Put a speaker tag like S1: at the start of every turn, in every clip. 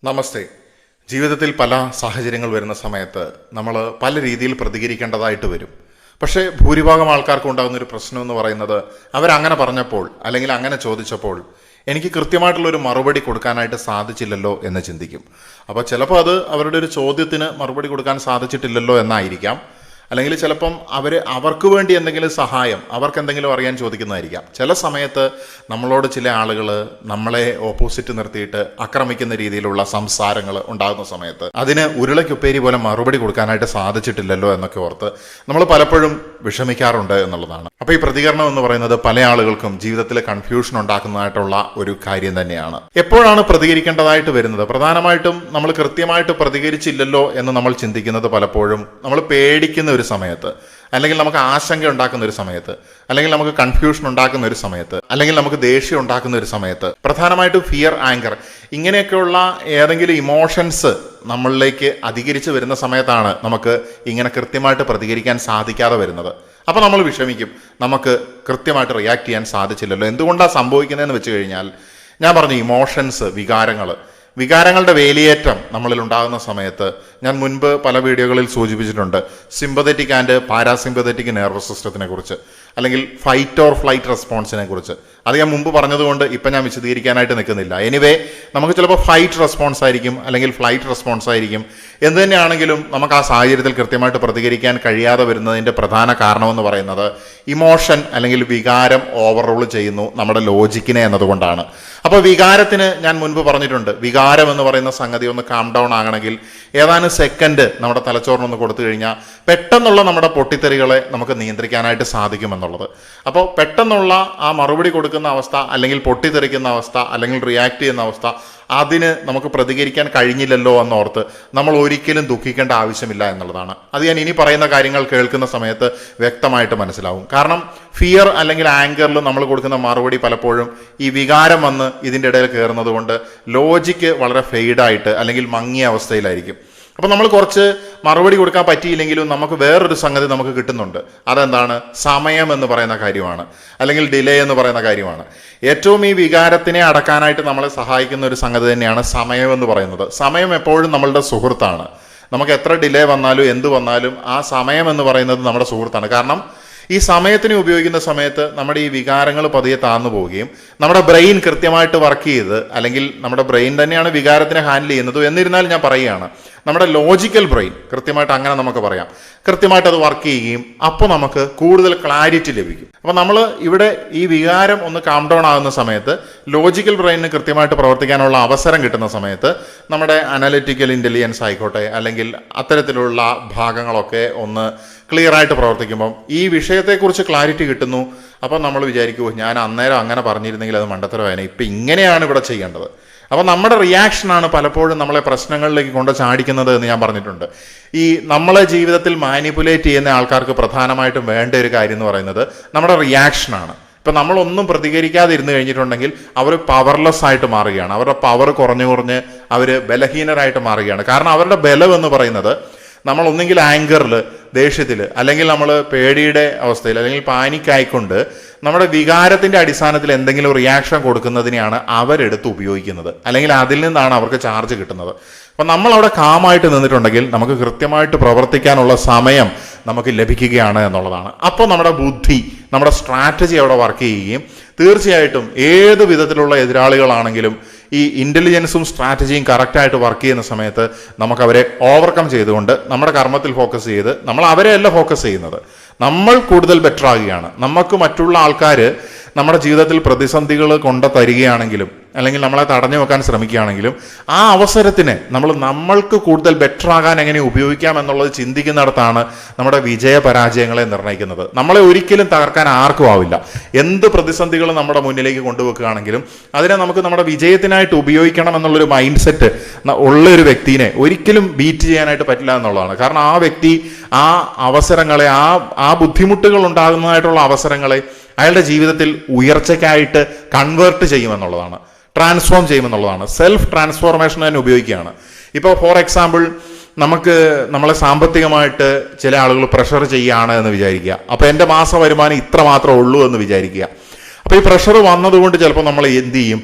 S1: നമസ്തേ. ജീവിതത്തിൽ പല സാഹചര്യങ്ങൾ വരുന്ന സമയത്ത് നമ്മൾ പല രീതിയിൽ പ്രതികരിക്കേണ്ടതായിട്ട് വരും. പക്ഷേ ഭൂരിഭാഗം ആൾക്കാർക്ക് ഉണ്ടാകുന്നൊരു പ്രശ്നം എന്ന് പറയുന്നത് അവരങ്ങനെ പറഞ്ഞപ്പോൾ അല്ലെങ്കിൽ അങ്ങനെ ചോദിച്ചപ്പോൾ എനിക്ക് കൃത്യമായിട്ടുള്ളൊരു മറുപടി കൊടുക്കാനായിട്ട് സാധിച്ചില്ലല്ലോ എന്ന് ചിന്തിക്കും. അപ്പോൾ ചിലപ്പോൾ അത് അവരുടെ ഒരു ചോദ്യത്തിന് മറുപടി കൊടുക്കാൻ സാധിച്ചിട്ടില്ലല്ലോ എന്നായിരിക്കാം. അല്ലെങ്കിൽ ചിലപ്പം അവർക്ക് വേണ്ടി എന്തെങ്കിലും സഹായം, അവർക്ക് എന്തെങ്കിലും അറിയാൻ ചോദിക്കുന്നതായിരിക്കാം. ചില സമയത്ത് നമ്മളോട് ചില ആളുകൾ നമ്മളെ ഓപ്പോസിറ്റ് നിർത്തിയിട്ട് ആക്രമിക്കുന്ന രീതിയിലുള്ള സംസാരങ്ങൾ ഉണ്ടാകുന്ന സമയത്ത് അതിന് ഉരുളയ്ക്കുപ്പേരി പോലെ മറുപടി കൊടുക്കാനായിട്ട് സാധിച്ചിട്ടില്ലല്ലോ എന്നൊക്കെ ഓർത്ത് നമ്മൾ പലപ്പോഴും വിഷമിക്കാറുണ്ട് എന്നുള്ളതാണ്. അപ്പോൾ ഈ പ്രതികരണം എന്ന് പറയുന്നത് പല ആളുകൾക്കും ജീവിതത്തിൽ കൺഫ്യൂഷൻ ഉണ്ടാക്കുന്നതായിട്ടുള്ള ഒരു കാര്യം തന്നെയാണ്. എപ്പോഴാണ് പ്രതികരിക്കേണ്ടതായിട്ട് വരുന്നത്? പ്രധാനമായിട്ടും നമ്മൾ കൃത്യമായിട്ട് പ്രതികരിച്ചില്ലല്ലോ എന്ന് നമ്മൾ ചിന്തിക്കുന്നത് പലപ്പോഴും നമ്മൾ പേടിക്കുന്ന ഒരു സമയത്ത്, അല്ലെങ്കിൽ നമുക്ക് ആശങ്ക ഉണ്ടാക്കുന്ന ഒരു സമയത്ത്, അല്ലെങ്കിൽ നമുക്ക് കൺഫ്യൂഷൻ ഉണ്ടാക്കുന്ന ഒരു സമയത്ത്, അല്ലെങ്കിൽ നമുക്ക് ദേഷ്യം ഉണ്ടാക്കുന്ന ഒരു സമയത്ത്, പ്രധാനമായിട്ടും ഫിയർ, ആങ്കർ, ഇങ്ങനെയൊക്കെയുള്ള ഏതെങ്കിലും ഇമോഷൻസ് നമ്മളിലേക്ക് അധികരിച്ച് വരുന്ന സമയത്താണ് നമുക്ക് ഇങ്ങനെ കൃത്യമായിട്ട് പ്രതികരിക്കാൻ സാധിക്കാതെ വരുന്നത്. അപ്പോൾ നമ്മൾ വിഷമിക്കും, നമുക്ക് കൃത്യമായിട്ട് റിയാക്ട് ചെയ്യാൻ സാധിച്ചില്ലല്ലോ. എന്തുകൊണ്ടാണ് സംഭവിക്കുന്നതെന്ന് വെച്ച് കഴിഞ്ഞാൽ, ഞാൻ പറഞ്ഞു ഇമോഷൻസ്, വികാരങ്ങളുടെ വേലിയേറ്റം നമ്മളിൽ ഉണ്ടാകുന്ന സമയത്ത് ഞാൻ മുൻപ് പല വീഡിയോകളിൽ സൂചിപ്പിച്ചിട്ടുണ്ട് സിമ്പതറ്റിക് ആൻഡ് പാരാസിമ്പതറ്റിക് നെർവസ് സിസ്റ്റത്തിനെ കുറിച്ച്, അല്ലെങ്കിൽ ഫൈറ്റ് ഓർ ഫ്ലൈറ്റ് റെസ്പോൺസിനെ കുറിച്ച്. അത് ഞാൻ മുമ്പ് പറഞ്ഞതുകൊണ്ട് ഇപ്പം ഞാൻ വിശദീകരിക്കാനായിട്ട് നിൽക്കുന്നില്ല. എനിവേ, നമുക്ക് ചിലപ്പോൾ ഫൈറ്റ് റെസ്പോൺസ് ആയിരിക്കും, അല്ലെങ്കിൽ ഫ്ലൈറ്റ് റെസ്പോൺസ് ആയിരിക്കും. എന്ത് തന്നെയാണെങ്കിലും നമുക്ക് ആ സാഹചര്യത്തിൽ കൃത്യമായിട്ട് പ്രതികരിക്കാൻ കഴിയാതെ വരുന്നതിൻ്റെ പ്രധാന കാരണമെന്ന് പറയുന്നത് ഇമോഷൻ അല്ലെങ്കിൽ വികാരം ഓവർ റൂൾ ചെയ്യുന്നു നമ്മുടെ ലോജിക്കിനെ എന്നതുകൊണ്ടാണ്. അപ്പോൾ വികാരത്തിന് ഞാൻ മുൻപ് പറഞ്ഞിട്ടുണ്ട്, വികാരം എന്ന് പറയുന്ന സംഗതി ഒന്ന് കാം ഡൗൺ ആകണമെങ്കിൽ ഏതാനും സെക്കൻഡ് നമ്മുടെ തലച്ചോറിനൊന്ന് കൊടുത്തു കഴിഞ്ഞാൽ പെട്ടെന്നുള്ള നമ്മുടെ പൊട്ടിത്തെറികളെ നമുക്ക് നിയന്ത്രിക്കാനായിട്ട് സാധിക്കുമെന്നുള്ളത്. അപ്പോൾ പെട്ടെന്നുള്ള ആ മറുപടി കൊടുക്കുന്ന അവസ്ഥ, അല്ലെങ്കിൽ പൊട്ടിത്തെറിക്കുന്ന അവസ്ഥ, അല്ലെങ്കിൽ റിയാക്ട് ചെയ്യുന്ന അവസ്ഥ, അതിന് നമുക്ക് പ്രതികരിക്കാൻ കഴിഞ്ഞില്ലല്ലോ എന്നോർത്ത് നമ്മൾ ഒരിക്കലും ദുഃഖിക്കേണ്ട ആവശ്യമില്ല എന്നുള്ളതാണ്. അത് ഞാൻ ഇനി പറയുന്ന കാര്യങ്ങൾ കേൾക്കുന്ന സമയത്ത് വ്യക്തമായിട്ട് മനസ്സിലാവും. കാരണം ഫിയർ അല്ലെങ്കിൽ ആങ്കറിൽ നമ്മൾ കൊടുക്കുന്ന മറുപടി പലപ്പോഴും ഈ വികാരം വന്ന് ഇതിൻ്റെ ഇടയിൽ കയറുന്നത് കൊണ്ട് ലോജിക്ക് വളരെ ഫെയ്ഡായിട്ട് അല്ലെങ്കിൽ മങ്ങിയ അവസ്ഥയിലായിരിക്കും. അപ്പോൾ നമ്മൾ കുറച്ച് മറുപടി കൊടുക്കാൻ പറ്റിയില്ലെങ്കിലും നമുക്ക് വേറൊരു സംഗതി നമുക്ക് കിട്ടുന്നുണ്ട്. അതെന്താണ്? സമയം എന്ന് പറയുന്ന കാര്യമാണ്, അല്ലെങ്കിൽ ഡിലേ എന്ന് പറയുന്ന കാര്യമാണ്. ഏറ്റവും ഈ വികാരത്തിനെ അടക്കാനായിട്ട് നമ്മളെ സഹായിക്കുന്ന ഒരു സംഗതി തന്നെയാണ് സമയം എന്ന് പറയുന്നത്. സമയം എപ്പോഴും നമ്മളുടെ സുഹൃത്താണ്. നമുക്ക് എത്ര ഡിലേ വന്നാലും എന്ത് വന്നാലും ആ സമയം എന്ന് പറയുന്നത് നമ്മുടെ സുഹൃത്താണ്. കാരണം ഈ സമയത്തിന് ഉപയോഗിക്കുന്ന സമയത്ത് നമ്മുടെ ഈ വികാരങ്ങൾ പതിയെ താന്നു പോവുകയും നമ്മുടെ ബ്രെയിൻ കൃത്യമായിട്ട് വർക്ക് ചെയ്ത്, അല്ലെങ്കിൽ നമ്മുടെ ബ്രെയിൻ തന്നെയാണ് വികാരത്തിനെ ഹാൻഡിൽ ചെയ്യുന്നത്. എന്നിരുന്നാലും ഞാൻ പറയുകയാണ്, നമ്മുടെ ലോജിക്കൽ ബ്രെയിൻ കൃത്യമായിട്ട്, അങ്ങനെ നമുക്ക് പറയാം, കൃത്യമായിട്ട് അത് വർക്ക് ചെയ്യുകയും അപ്പോൾ നമുക്ക് കൂടുതൽ ക്ലാരിറ്റി ലഭിക്കും. അപ്പോൾ നമ്മൾ ഇവിടെ ഈ വികാരം ഒന്ന് കാം ഡൗൺ ആകുന്ന സമയത്ത് ലോജിക്കൽ ബ്രെയിനിന് കൃത്യമായിട്ട് പ്രവർത്തിക്കാനുള്ള അവസരം കിട്ടുന്ന സമയത്ത് നമ്മുടെ അനലിറ്റിക്കൽ ഇൻ്റലിജൻസ് ആയിക്കോട്ടെ, അല്ലെങ്കിൽ അത്തരത്തിലുള്ള ഭാഗങ്ങളൊക്കെ ഒന്ന് ക്ലിയർ ആയിട്ട് പ്രവർത്തിക്കുമ്പം ഈ വിഷയത്തെക്കുറിച്ച് ക്ലാരിറ്റി കിട്ടുന്നു. അപ്പം നമ്മൾ വിചാരിക്കുമോ, ഞാൻ അന്നേരം അങ്ങനെ പറഞ്ഞിരുന്നെങ്കിൽ അത് മണ്ടത്തരമായേനെ, ഇപ്പം ഇങ്ങനെയാണ് ഇവിടെ ചെയ്യേണ്ടത്. അപ്പോൾ നമ്മുടെ റിയാക്ഷനാണ് പലപ്പോഴും നമ്മളെ പ്രശ്നങ്ങളിലേക്ക് കൊണ്ട് ചാടിക്കുന്നത് എന്ന് ഞാൻ പറഞ്ഞിട്ടുണ്ട്. ഈ നമ്മളെ ജീവിതത്തിൽ മാനിപ്പുലേറ്റ് ചെയ്യുന്ന ആൾക്കാർക്ക് പ്രധാനമായിട്ടും വേണ്ട ഒരു കാര്യം എന്ന് പറയുന്നത് നമ്മുടെ റിയാക്ഷനാണ്. ഇപ്പം നമ്മളൊന്നും പ്രതികരിക്കാതിരുന്ന് കഴിഞ്ഞിട്ടുണ്ടെങ്കിൽ അവർ പവർലെസ് ആയിട്ട് മാറുകയാണ്. അവരുടെ പവർ കുറഞ്ഞ് അവർ ബലഹീനരായിട്ട് മാറുകയാണ്. കാരണം അവരുടെ ബലം എന്ന് പറയുന്നത് നമ്മൾ ഒന്നെങ്കിൽ ആങ്കറിൽ, ദേഷ്യത്തിൽ, അല്ലെങ്കിൽ നമ്മൾ പേടിയുടെ അവസ്ഥയിൽ, അല്ലെങ്കിൽ പാനിക്കായിക്കൊണ്ട് നമ്മുടെ വികാരത്തിൻ്റെ അടിസ്ഥാനത്തിൽ എന്തെങ്കിലും റിയാക്ഷൻ കൊടുക്കുന്നതിനെയാണ് അവരെടുത്ത് ഉപയോഗിക്കുന്നത്, അല്ലെങ്കിൽ അതിൽ നിന്നാണ് അവർക്ക് ചാർജ് കിട്ടുന്നത്. അപ്പം നമ്മളവിടെ കാമായിട്ട് നിന്നിട്ടുണ്ടെങ്കിൽ നമുക്ക് കൃത്യമായിട്ട് പ്രവർത്തിക്കാനുള്ള സമയം നമുക്ക് ലഭിക്കുകയാണ് എന്നുള്ളതാണ്. അപ്പോൾ നമ്മുടെ ബുദ്ധി, നമ്മുടെ സ്ട്രാറ്റജി അവിടെ വർക്ക് ചെയ്യുകയും തീർച്ചയായിട്ടും ഏത് വിധത്തിലുള്ള എതിരാളികളാണെങ്കിലും ഈ ഇൻ്റലിജൻസും സ്ട്രാറ്റജിയും കറക്റ്റായിട്ട് വർക്ക് ചെയ്യുന്ന സമയത്ത് നമുക്കവരെ ഓവർകം ചെയ്തുകൊണ്ട് നമ്മുടെ കർമ്മത്തിൽ ഫോക്കസ് ചെയ്ത് നമ്മൾ അവരെയല്ല ഫോക്കസ് ചെയ്യുന്നത്, നമ്മൾ കൂടുതൽ ബെറ്റർ ആകുകയാണ്. നമുക്ക് മറ്റുള്ള ആൾക്കാർ നമ്മുടെ ജീവിതത്തിൽ പ്രതിസന്ധികൾ കൊണ്ട് തരികയാണെങ്കിലും, അല്ലെങ്കിൽ നമ്മളെ തടഞ്ഞു വെക്കാൻ ശ്രമിക്കുകയാണെങ്കിലും ആ അവസരത്തിന് നമ്മൾക്ക് കൂടുതൽ ബെറ്റർ ആകാൻ എങ്ങനെ ഉപയോഗിക്കാം എന്നുള്ളത് ചിന്തിക്കുന്നിടത്താണ് നമ്മുടെ വിജയ പരാജയങ്ങളെ നിർണ്ണയിക്കുന്നത്. നമ്മളെ ഒരിക്കലും തകർക്കാൻ ആർക്കും ആവില്ല. എന്ത് പ്രതിസന്ധികൾ നമ്മുടെ മുന്നിലേക്ക് കൊണ്ടുവെക്കുകയാണെങ്കിലും അതിനെ നമുക്ക് നമ്മുടെ വിജയത്തിനായിട്ട് ഉപയോഗിക്കണം എന്നുള്ളൊരു മൈൻഡ് സെറ്റ് ഉള്ളൊരു വ്യക്തിനെ ഒരിക്കലും ബീറ്റ് ചെയ്യാനായിട്ട് പറ്റില്ല എന്നുള്ളതാണ്. കാരണം ആ വ്യക്തി ആ അവസരങ്ങളെ, ആ ബുദ്ധിമുട്ടുകൾ ഉണ്ടാകുന്നതായിട്ടുള്ള അവസരങ്ങളെ അയാളുടെ ജീവിതത്തിൽ ഉയർച്ചയ്ക്കായിട്ട് കൺവേർട്ട് ചെയ്യുമെന്നുള്ളതാണ്, ട്രാൻസ്ഫോം ചെയ്യുമെന്നുള്ളതാണ്. സെൽഫ് ട്രാൻസ്ഫോർമേഷൻ തന്നെ ഉപയോഗിക്കുകയാണ്. ഇപ്പോൾ ഫോർ എക്സാമ്പിൾ, നമ്മളെ സാമ്പത്തികമായിട്ട് ചില ആളുകൾ പ്രഷർ ചെയ്യുകയാണ് എന്ന് വിചാരിക്കുക. അപ്പോൾ എൻ്റെ മാസ വരുമാനം ഇത്ര മാത്രമേ ഉള്ളൂ എന്ന് വിചാരിക്കുക. അപ്പോൾ അപ്പോൾ ഈ പ്രഷർ വന്നതുകൊണ്ട് ചിലപ്പോൾ നമ്മൾ എന്ത് ചെയ്യും,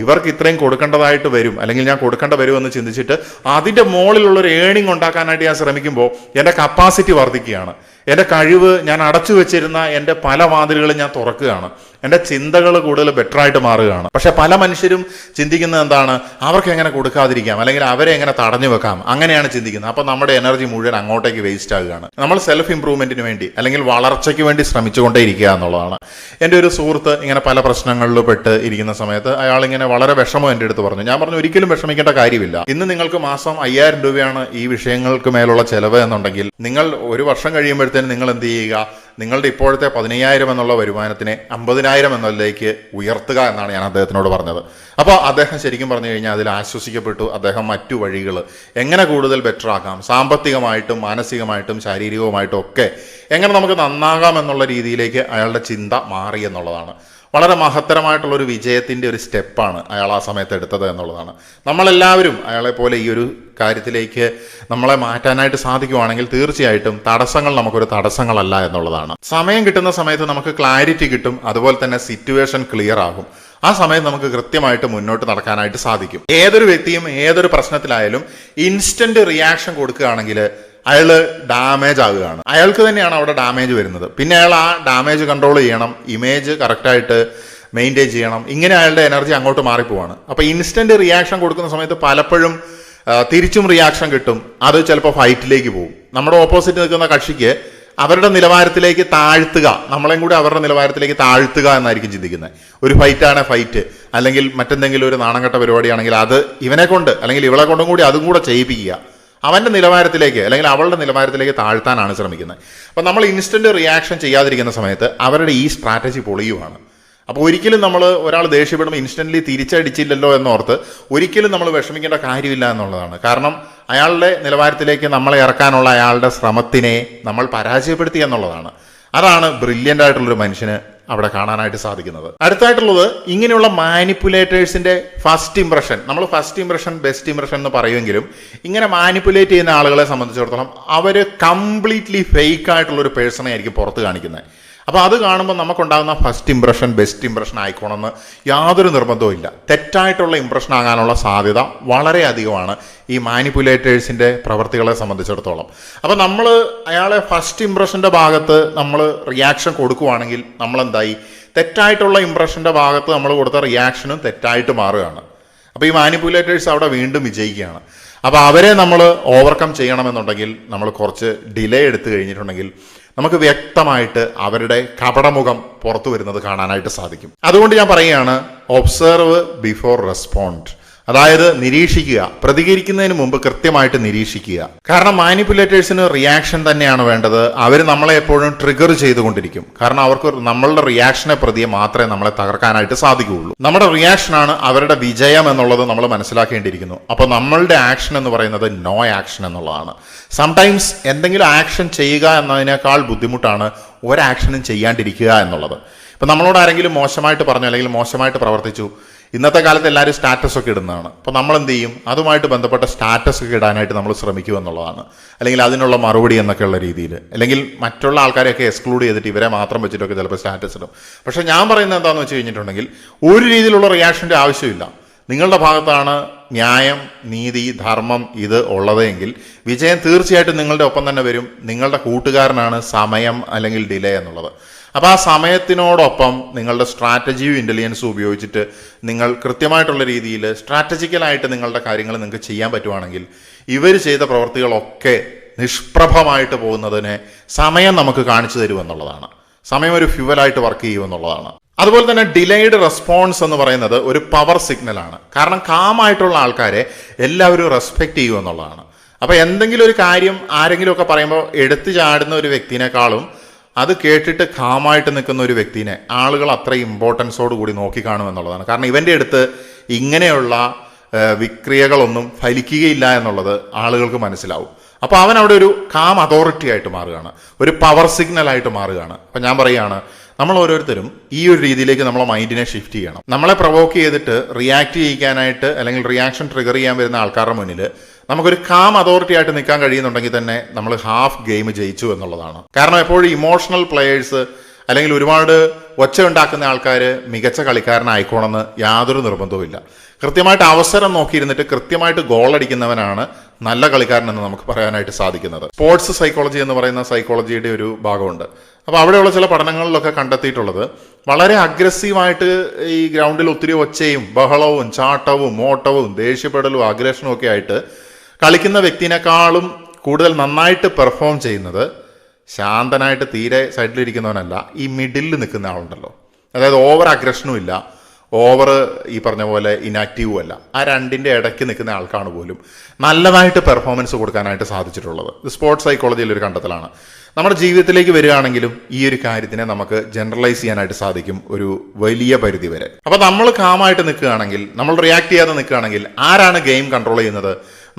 S1: ഇവർക്ക് ഇത്രയും കൊടുക്കേണ്ടതായിട്ട് വരും, അല്ലെങ്കിൽ ഞാൻ കൊടുക്കേണ്ട വരുമെന്ന് ചിന്തിച്ചിട്ട് അതിൻ്റെ മുകളിലുള്ള ഒരു ഏണിംഗ് ഉണ്ടാക്കാനായിട്ട് ഞാൻ ശ്രമിക്കുമ്പോൾ എൻ്റെ കപ്പാസിറ്റി വർദ്ധിക്കുകയാണ്, എൻ്റെ കഴിവ്, ഞാൻ അടച്ചു വെച്ചിരുന്ന എൻ്റെ പല വാതിലുകളും ഞാൻ തുറക്കുകയാണ്, എൻ്റെ ചിന്തകൾ കൂടുതൽ ബെറ്ററായിട്ട് മാറുകയാണ്. പക്ഷെ പല മനുഷ്യരും ചിന്തിക്കുന്നത് എന്താണ്, അവർക്ക് എങ്ങനെ കൊടുക്കാതിരിക്കാം, അല്ലെങ്കിൽ അവരെ എങ്ങനെ തടഞ്ഞു വെക്കാം, അങ്ങനെയാണ് ചിന്തിക്കുന്നത്. അപ്പോൾ നമ്മുടെ എനർജി മുഴുവൻ അങ്ങോട്ടേക്ക് വേസ്റ്റ് ആകുകയാണ്. നമ്മൾ സെൽഫ് ഇംപ്രൂവ്മെന്റിന് വേണ്ടി അല്ലെങ്കിൽ വളർച്ചയ്ക്ക് വേണ്ടി ശ്രമിച്ചുകൊണ്ടേ ഇരിക്കുക എന്നുള്ളതാണ്. എൻ്റെ ഒരു സുഹൃത്ത് ഇങ്ങനെ പല പ്രശ്നങ്ങളിൽ പെട്ട് ഇരിക്കുന്ന സമയത്ത് അയാൾ ഇങ്ങനെ വളരെ വിഷമം എൻ്റെ അടുത്ത് പറഞ്ഞു. ഞാൻ പറഞ്ഞു, ഒരിക്കലും വിഷമിക്കേണ്ട കാര്യമില്ല. ഇന്ന് നിങ്ങൾക്ക് മാസം 5000 രൂപയാണ് ഈ വിഷയങ്ങൾക്ക് മേലുള്ള ചെലവ് എന്നുണ്ടെങ്കിൽ, നിങ്ങൾ ഒരു വർഷം കഴിയുമ്പോഴത്തേനും നിങ്ങൾ എന്ത് ചെയ്യുക, നിങ്ങളുടെ ഇപ്പോഴത്തെ 15000 എന്നുള്ള വരുമാനത്തിനെ 50000 എന്നതിലേക്ക് ഉയർത്തുക എന്നാണ് ഞാൻ അദ്ദേഹത്തിനോട് പറഞ്ഞത്. അപ്പോൾ അദ്ദേഹം ശരിക്കും പറഞ്ഞു കഴിഞ്ഞാൽ അതിൽ ആശ്വസിക്കപ്പെട്ടു. അദ്ദേഹം മറ്റു വഴികൾ എങ്ങനെ കൂടുതൽ ബെറ്റർ ആക്കാം, സാമ്പത്തികമായിട്ടും മാനസികമായിട്ടും ശാരീരികവുമായിട്ടും ഒക്കെ എങ്ങനെ നമുക്ക് നന്നാകാം എന്നുള്ള രീതിയിലേക്ക് അയാളുടെ ചിന്ത മാറി എന്നുള്ളതാണ്. വളരെ മഹത്തരമായിട്ടുള്ളൊരു വിജയത്തിൻ്റെ ഒരു സ്റ്റെപ്പാണ് അയാൾ ആ സമയത്ത് എടുത്തത് എന്നുള്ളതാണ്. നമ്മളെല്ലാവരും അയാളെ പോലെ ഈ ഒരു കാര്യത്തിലേക്ക് നമ്മളെ മാറ്റാനായിട്ട് സാധിക്കുവാണെങ്കിൽ തീർച്ചയായിട്ടും തടസ്സങ്ങൾ നമുക്കൊരു തടസ്സങ്ങളല്ല എന്നുള്ളതാണ്. സമയം കിട്ടുന്ന സമയത്ത് നമുക്ക് ക്ലാരിറ്റി കിട്ടും, അതുപോലെ തന്നെ സിറ്റുവേഷൻ ക്ലിയർ ആകും. ആ സമയത്ത് നമുക്ക് കൃത്യമായിട്ട് മുന്നോട്ട് നടക്കാനായിട്ട് സാധിക്കും. ഏതൊരു വ്യക്തിയും ഏതൊരു പ്രശ്നത്തിലായാലും ഇൻസ്റ്റന്റ് റിയാക്ഷൻ കൊടുക്കുകയാണെങ്കിൽ അയാൾ ഡാമേജ് ആകുകയാണ്. അയാൾക്ക് തന്നെയാണ് അവിടെ ഡാമേജ് വരുന്നത്. പിന്നെ അയാൾ ആ ഡാമേജ് കൺട്രോൾ ചെയ്യണം, ഇമേജ് കറക്റ്റായിട്ട് മെയിൻറ്റെയിൻ ചെയ്യണം. ഇങ്ങനെ അയാളുടെ എനർജി അങ്ങോട്ട് മാറിപ്പോവാണ്. അപ്പോൾ ഇൻസ്റ്റന്റ് റിയാക്ഷൻ കൊടുക്കുന്ന സമയത്ത് പലപ്പോഴും തിരിച്ചും റിയാക്ഷൻ കിട്ടും. അത് ചിലപ്പോൾ ഫൈറ്റിലേക്ക് പോകും. നമ്മുടെ ഓപ്പോസിറ്റ് നിൽക്കുന്ന കക്ഷിക്ക് അവരുടെ നിലവാരത്തിലേക്ക് താഴ്ത്തുക, നമ്മളെയും കൂടി അവരുടെ നിലവാരത്തിലേക്ക് താഴ്ത്തുക എന്നായിരിക്കും ചിന്തിക്കുന്നത്. ഒരു ഫൈറ്റാണ് ഫൈറ്റ്, അല്ലെങ്കിൽ മറ്റെന്തെങ്കിലും ഒരു നാണംകെട്ട പരിപാടിയാണെങ്കിൽ അത് ഇവനെ കൊണ്ട് അല്ലെങ്കിൽ ഇവളെ കൊണ്ടും കൂടി അതും കൂടെ ചെയ്യിപ്പിക്കുക, അവൻ്റെ നിലവാരത്തിലേക്ക് അല്ലെങ്കിൽ അവളുടെ നിലവാരത്തിലേക്ക് താഴ്ത്താനാണ് ശ്രമിക്കുന്നത്. അപ്പം നമ്മൾ ഇൻസ്റ്റന്റ് റിയാക്ഷൻ ചെയ്യാതിരിക്കുന്ന സമയത്ത് അവരുടെ ഈ സ്ട്രാറ്റജി പൊളിയുവാണ്. അപ്പോൾ ഒരിക്കലും നമ്മൾ ഒരാൾ ദേഷ്യപ്പെടുമ്പോൾ ഇൻസ്റ്റന്റ്ലി തിരിച്ചടിച്ചില്ലല്ലോ എന്നോർത്ത് ഒരിക്കലും നമ്മൾ വിഷമിക്കേണ്ട കാര്യമില്ല എന്നുള്ളതാണ്. കാരണം അയാളുടെ നിലവാരത്തിലേക്ക് നമ്മളെ ഇറക്കാനുള്ള അയാളുടെ ശ്രമത്തിനെ നമ്മൾ പരാജയപ്പെടുത്തി എന്നുള്ളതാണ്. അതാണ് ബ്രില്യൻ്റ് ആയിട്ടുള്ളൊരു മനുഷ്യന് അവിടെ കാണാനായിട്ട് സാധിക്കുന്നത്. അടുത്തായിട്ടുള്ളത് ഇങ്ങനെയുള്ള മാനിപ്പുലേറ്റേഴ്സിന്റെ ഫസ്റ്റ് ഇംപ്രഷൻ. നമ്മൾ ഫസ്റ്റ് ഇംപ്രഷൻ ബെസ്റ്റ് ഇംപ്രഷൻ എന്ന് പറയുമെങ്കിലും ഇങ്ങനെ മാനിപ്പുലേറ്റ് ചെയ്യുന്ന ആളുകളെ സംബന്ധിച്ചിടത്തോളം അവർ കംപ്ലീറ്റ്ലി ഫേക്ക് ആയിട്ടുള്ളൊരു പേഴ്സണെ ആയിരിക്കും പുറത്ത് കാണിക്കുന്നത്. അപ്പോൾ അത് കാണുമ്പോൾ നമുക്കുണ്ടാകുന്ന ഫസ്റ്റ് ഇംപ്രഷൻ ബെസ്റ്റ് ഇംപ്രഷൻ ആയിക്കോണമെന്ന് യാതൊരു നിർബന്ധവും ഇല്ല. തെറ്റായിട്ടുള്ള ഇംപ്രഷൻ ആകാനുള്ള സാധ്യത വളരെ അധികമാണ് ഈ മാനിപ്പുലേറ്റേഴ്സിൻ്റെ പ്രവർത്തികളെ സംബന്ധിച്ചിടത്തോളം. അപ്പോൾ നമ്മൾ അയാളെ ഫസ്റ്റ് ഇംപ്രഷൻ്റെ ഭാഗത്ത് നമ്മൾ റിയാക്ഷൻ കൊടുക്കുവാണെങ്കിൽ നമ്മളെന്തായി, തെറ്റായിട്ടുള്ള ഇംപ്രഷൻ്റെ ഭാഗത്ത് നമ്മൾ കൊടുത്ത റിയാക്ഷനും തെറ്റായിട്ട് മാറുകയാണ്. അപ്പോൾ ഈ മാനിപ്പുലേറ്റേഴ്സ് അവിടെ വീണ്ടും വിജയിക്കുകയാണ്. അപ്പോൾ അവരെ നമ്മൾ ഓവർകം ചെയ്യണമെന്നുണ്ടെങ്കിൽ നമ്മൾ കുറച്ച് ഡിലേ എടുത്തു കഴിഞ്ഞിട്ടുണ്ടെങ്കിൽ നമുക്ക് വ്യക്തമായിട്ട് അവരുടെ കപടമുഖം പുറത്തു വരുന്നത് കാണാനായിട്ട് സാധിക്കും. അതുകൊണ്ട് ഞാൻ പറയുകയാണ്, ഒബ്സർവ് ബിഫോർ റെസ്പോണ്ട്. അതായത് നിരീക്ഷിക്കുക, പ്രതികരിക്കുന്നതിന് മുമ്പ് കൃത്യമായിട്ട് നിരീക്ഷിക്കുക. കാരണം മാനിപ്പുലേറ്റേഴ്സിന് റിയാക്ഷൻ തന്നെയാണ് വേണ്ടത്. അവർ നമ്മളെ എപ്പോഴും ട്രിഗർ ചെയ്തുകൊണ്ടിരിക്കും. കാരണം അവർക്ക് നമ്മളുടെ റിയാക്ഷനെ പ്രതിയെ മാത്രമേ നമ്മളെ തകർക്കാനായിട്ട് സാധിക്കുകയുള്ളൂ. നമ്മുടെ റിയാക്ഷനാണ് അവരുടെ വിജയം എന്നുള്ളത് നമ്മൾ മനസ്സിലാക്കേണ്ടിയിരിക്കുന്നു. അപ്പോൾ നമ്മളുടെ ആക്ഷൻ എന്ന് പറയുന്നത് നോ ആക്ഷൻ എന്നുള്ളതാണ്. സംടൈംസ് എന്തെങ്കിലും ആക്ഷൻ ചെയ്യുക എന്നതിനേക്കാൾ ബുദ്ധിമുട്ടാണ് ഒരാക്ഷനും ചെയ്യാണ്ടിരിക്കുക എന്നുള്ളത്. ഇപ്പം നമ്മളോട് ആരെങ്കിലും മോശമായിട്ട് പറഞ്ഞു അല്ലെങ്കിൽ മോശമായിട്ട് പ്രവർത്തിച്ചു, ഇന്നത്തെ കാലത്ത് എല്ലാവരും സ്റ്റാറ്റസ് ഒക്കെ ഇടുന്നതാണ്. അപ്പോൾ നമ്മൾ എന്ത് ചെയ്യും, അതുമായിട്ട് ബന്ധപ്പെട്ട സ്റ്റാറ്റസ് ഒക്കെ ഇടാനായിട്ട് നമ്മൾ ശ്രമിക്കുക എന്നുള്ളതാണ്. അല്ലെങ്കിൽ അതിനുള്ള മറുപടി എന്നൊക്കെയുള്ള രീതിയിൽ, അല്ലെങ്കിൽ മറ്റുള്ള ആൾക്കാരെയൊക്കെ എക്സ്ക്ലൂഡ് ചെയ്തിട്ട് ഇവരെ മാത്രം വെച്ചിട്ടൊക്കെ ചിലപ്പോൾ സ്റ്റാറ്റസ് ഇടും. പക്ഷേ ഞാൻ പറയുന്നത് എന്താണെന്ന് വെച്ച് കഴിഞ്ഞിട്ടുണ്ടെങ്കിൽ ഒരു രീതിയിലുള്ള റിയാക്ഷൻ്റെ ആവശ്യമില്ല. നിങ്ങളുടെ ഭാഗത്താണ് ന്യായം, നീതി, ധർമ്മം ഇത് ഉള്ളതെങ്കിൽ വിജയം തീർച്ചയായിട്ടും നിങ്ങളുടെ ഒപ്പം തന്നെ വരും. നിങ്ങളുടെ കൂട്ടുകാരനാണ് സമയം അല്ലെങ്കിൽ ഡിലേ എന്നുള്ളത്. അപ്പോൾ ആ സമയത്തിനോടൊപ്പം നിങ്ങളുടെ സ്ട്രാറ്റജിയും ഇൻ്റലിജൻസും ഉപയോഗിച്ചിട്ട് നിങ്ങൾ കൃത്യമായിട്ടുള്ള രീതിയിൽ സ്ട്രാറ്റജിക്കലായിട്ട് നിങ്ങളുടെ കാര്യങ്ങൾ നിങ്ങൾക്ക് ചെയ്യാൻ പറ്റുവാണെങ്കിൽ ഇവർ ചെയ്ത പ്രവൃത്തികളൊക്കെ നിഷ്പ്രഭമായിട്ട് പോകുന്നതിന് സമയം നമുക്ക് കാണിച്ചു തരുമെന്നുള്ളതാണ്. സമയം ഒരു ഫ്യൂവലായിട്ട് വർക്ക് ചെയ്യുമെന്നുള്ളതാണ്. അതുപോലെ തന്നെ ഡിലേഡ് റെസ്പോൺസ് എന്ന് പറയുന്നത് ഒരു പവർ സിഗ്നലാണ്. കാരണം കാമായിട്ടുള്ള ആൾക്കാരെ എല്ലാവരും റെസ്പെക്റ്റ് ചെയ്യുമെന്നുള്ളതാണ്. അപ്പോൾ എന്തെങ്കിലും ഒരു കാര്യം ആരെങ്കിലുമൊക്കെ പറയുമ്പോൾ എടുത്തു ചാടുന്ന ഒരു വ്യക്തിനേക്കാളും അത് കേട്ടിട്ട് കാമായിട്ട് നിൽക്കുന്ന ഒരു വ്യക്തിനെ ആളുകൾ അത്ര ഇമ്പോർട്ടൻസോട് കൂടി നോക്കിക്കാണുമെന്നുള്ളതാണ്. കാരണം ഇവൻ്റെ അടുത്ത് ഇങ്ങനെയുള്ള വിക്രിയകളൊന്നും ഫലിക്കുകയില്ല എന്നുള്ളത് ആളുകൾക്ക് മനസ്സിലാവും. അപ്പോൾ അവൻ അവിടെ ഒരു കാം അതോറിറ്റി ആയിട്ട് മാറുകയാണ്, ഒരു പവർ സിഗ്നലായിട്ട് മാറുകയാണ്. അപ്പം ഞാൻ പറയുകയാണ്, നമ്മൾ ഓരോരുത്തരും ഈ ഒരു രീതിയിലേക്ക് നമ്മളെ മൈൻഡിനെ ഷിഫ്റ്റ് ചെയ്യണം. നമ്മളെ പ്രൊവോക്ക് ചെയ്തിട്ട് റിയാക്ട് ചെയ്യിക്കാനായിട്ട് അല്ലെങ്കിൽ റിയാക്ഷൻ ട്രിഗർ ചെയ്യാൻ വരുന്ന ആൾക്കാരുടെ മുന്നിൽ നമുക്കൊരു കാം അതോറിറ്റി ആയിട്ട് നിൽക്കാൻ കഴിയുന്നുണ്ടെങ്കിൽ തന്നെ നമ്മൾ ഹാഫ് ഗെയിം ജയിച്ചു എന്നുള്ളതാണ്. കാരണം എപ്പോഴും ഇമോഷണൽ പ്ലെയേഴ്സ് അല്ലെങ്കിൽ ഒരുപാട് ഒച്ച ഉണ്ടാക്കുന്ന ആൾക്കാർ മികച്ച കളിക്കാരനായിക്കോണമെന്ന് യാതൊരു നിർബന്ധവുമില്ല. കൃത്യമായിട്ട് അവസരം നോക്കിയിരുന്നിട്ട് കൃത്യമായിട്ട് ഗോൾ അടിക്കുന്നവനാണ് നല്ല കളിക്കാരൻ എന്ന് നമുക്ക് പറയാനായിട്ട് സാധിക്കുന്നത്. സ്പോർട്സ് സൈക്കോളജി എന്ന് പറയുന്ന സൈക്കോളജിയുടെ ഒരു ഭാഗമുണ്ട്. അപ്പോൾ അവിടെയുള്ള ചില പഠനങ്ങളിലൊക്കെ കണ്ടെത്തിയിട്ടുള്ളത് വളരെ അഗ്രസീവായിട്ട് ഈ ഗ്രൗണ്ടിൽ ഒത്തിരി ഒച്ചയും ബഹളവും ചാട്ടവും ഓട്ടവും ദേഷ്യപ്പെടലും അഗ്രഷനും ഒക്കെ ആയിട്ട് കളിക്കുന്ന വ്യക്തിനേക്കാളും കൂടുതൽ നന്നായിട്ട് പെർഫോം ചെയ്യുന്നത് ശാന്തനായിട്ട് തീരെ സൈഡിലിരിക്കുന്നവനല്ല, ഈ മിഡിലിൽ നിൽക്കുന്ന ആളുണ്ടല്ലോ. അതായത് ഓവർ അഗ്രഷനും ഇല്ല, ഓവർ ഈ പറഞ്ഞ പോലെ ഇനാക്റ്റീവും അല്ല. ആ രണ്ടിൻ്റെ ഇടയ്ക്ക് നിൽക്കുന്ന ആൾക്കാണ് പോലും നല്ലതായിട്ട് പെർഫോമൻസ് കൊടുക്കാനായിട്ട് സാധിച്ചിട്ടുള്ളത്. ഇത് സ്പോർട്സ് സൈക്കോളജിയിൽ ഒരു കണ്ടെത്തലാണ്. നമ്മുടെ ജീവിതത്തിലേക്ക് വരികയാണെങ്കിലും ഈ ഒരു കാര്യത്തിനെ നമുക്ക് ജനറലൈസ് ചെയ്യാനായിട്ട് സാധിക്കും ഒരു വലിയ പരിധി വരെ. അപ്പോൾ നമ്മൾ കാമായിട്ട് നിൽക്കുകയാണെങ്കിൽ, നമ്മൾ റിയാക്ട് ചെയ്യാതെ നിൽക്കുകയാണെങ്കിൽ ആരാണ് ഗെയിം കൺട്രോൾ ചെയ്യുന്നത്?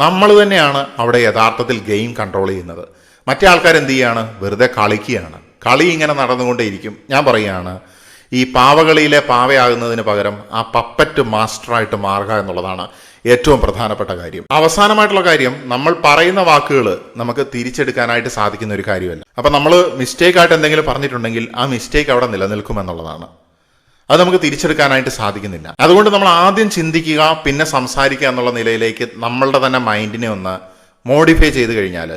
S1: നമ്മൾ തന്നെയാണ് അവിടെ യഥാർത്ഥത്തിൽ ഗെയിം കൺട്രോൾ ചെയ്യുന്നത്. മറ്റേ ആൾക്കാർ എന്ത് ചെയ്യാണ്? വെറുതെ കളിക്കുകയാണ്. കളി ഇങ്ങനെ നടന്നുകൊണ്ടേയിരിക്കും. ഞാൻ പറയുകയാണ്, ഈ പാവകളിയിലെ പാവയാകുന്നതിന് പകരം ആ പപ്പറ്റ് മാസ്റ്ററായിട്ട് മാറുക എന്നുള്ളതാണ് ഏറ്റവും പ്രധാനപ്പെട്ട കാര്യം. അവസാനമായിട്ടുള്ള കാര്യം, നമ്മൾ പറയുന്ന വാക്കുകൾ നമുക്ക് തിരിച്ചെടുക്കാനായിട്ട് സാധിക്കുന്ന ഒരു കാര്യമല്ല. അപ്പം നമ്മൾ മിസ്റ്റേക്കായിട്ട് എന്തെങ്കിലും പറഞ്ഞിട്ടുണ്ടെങ്കിൽ ആ മിസ്റ്റേക്ക് അവിടെ നിലനിൽക്കുമെന്നുള്ളതാണ്. അത് നമുക്ക് തിരിച്ചെടുക്കാനായിട്ട് സാധിക്കുന്നില്ല. അതുകൊണ്ട് നമ്മൾ ആദ്യം ചിന്തിക്കുക, പിന്നെ സംസാരിക്കുക എന്നുള്ള നിലയിലേക്ക് നമ്മളുടെ തന്നെ മൈൻഡിനെ ഒന്ന് മോഡിഫൈ ചെയ്ത് കഴിഞ്ഞാൽ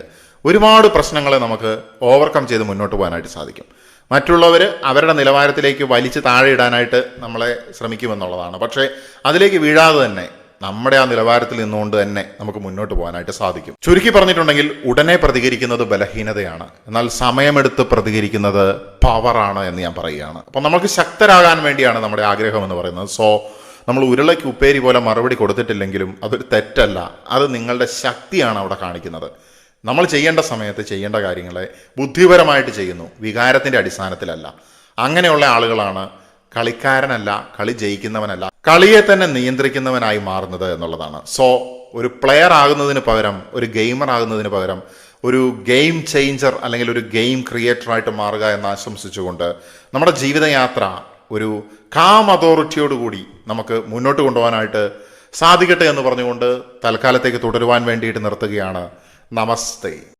S1: ഒരുപാട് പ്രശ്നങ്ങളെ നമുക്ക് ഓവർകം ചെയ്ത് മുന്നോട്ട് പോകാനായിട്ട് സാധിക്കും. മറ്റുള്ളവർ അവരുടെ നിലവാരത്തിലേക്ക് വലിച്ച് താഴെ ഇടാനായിട്ട് നമ്മളെ ശ്രമിക്കുമെന്നുള്ളതാണ്. പക്ഷേ അതിലേക്ക് വീഴാതെ തന്നെ നമ്മുടെ ആ നിലവാരത്തിൽ നിന്നുകൊണ്ട് തന്നെ നമുക്ക് മുന്നോട്ട് പോകാനായിട്ട് സാധിക്കും. ചുരുക്കി പറഞ്ഞിട്ടുണ്ടെങ്കിൽ ഉടനെ പ്രതികരിക്കുന്നത് ബലഹീനതയാണ്, എന്നാൽ സമയമെടുത്ത് പ്രതികരിക്കുന്നത് പവറാണ് എന്ന് ഞാൻ പറയുകയാണ്. അപ്പം നമുക്ക് ശക്തരാകാൻ വേണ്ടിയാണ് നമ്മുടെ ആഗ്രഹം എന്ന് പറയുന്നത്. സോ നമ്മൾ ഉരുളയ്ക്ക് ഉപ്പേരി പോലെ മറുപടി കൊടുത്തിട്ടില്ലെങ്കിലും അതൊരു തെറ്റല്ല, അത് നിങ്ങളുടെ ശക്തിയാണ് അവിടെ കാണിക്കുന്നത്. നമ്മൾ ചെയ്യേണ്ട സമയത്ത് ചെയ്യേണ്ട കാര്യങ്ങളെ ബുദ്ധിപരമായിട്ട് ചെയ്യുന്നു, വികാരത്തിൻ്റെ അടിസ്ഥാനത്തിലല്ല. അങ്ങനെയുള്ള ആളുകളാണ് കളിക്കാരനല്ല, കളി ജയിക്കുന്നവനല്ല, കളിയെ തന്നെ നിയന്ത്രിക്കുന്നവനായി മാറുന്നത് എന്നുള്ളതാണ്. സോ ഒരു പ്ലെയർ ആകുന്നതിന് പകരം, ഒരു ഗെയിമർ ആകുന്നതിന് പകരം ഒരു ഗെയിം ചേഞ്ചർ അല്ലെങ്കിൽ ഒരു ഗെയിം ക്രിയേറ്ററായിട്ട് മാറുക എന്ന് ആശംസിച്ചുകൊണ്ട് നമ്മുടെ ജീവിതയാത്ര ഒരു കാം അതോറിറ്റിയോടുകൂടി നമുക്ക് മുന്നോട്ട് കൊണ്ടുപോകാനായിട്ട് സാധിക്കട്ടെ എന്ന് പറഞ്ഞുകൊണ്ട് തൽക്കാലത്തേക്ക് തുടരുവാൻ വേണ്ടിയിട്ട് നിർത്തുകയാണ്. നമസ്തേ.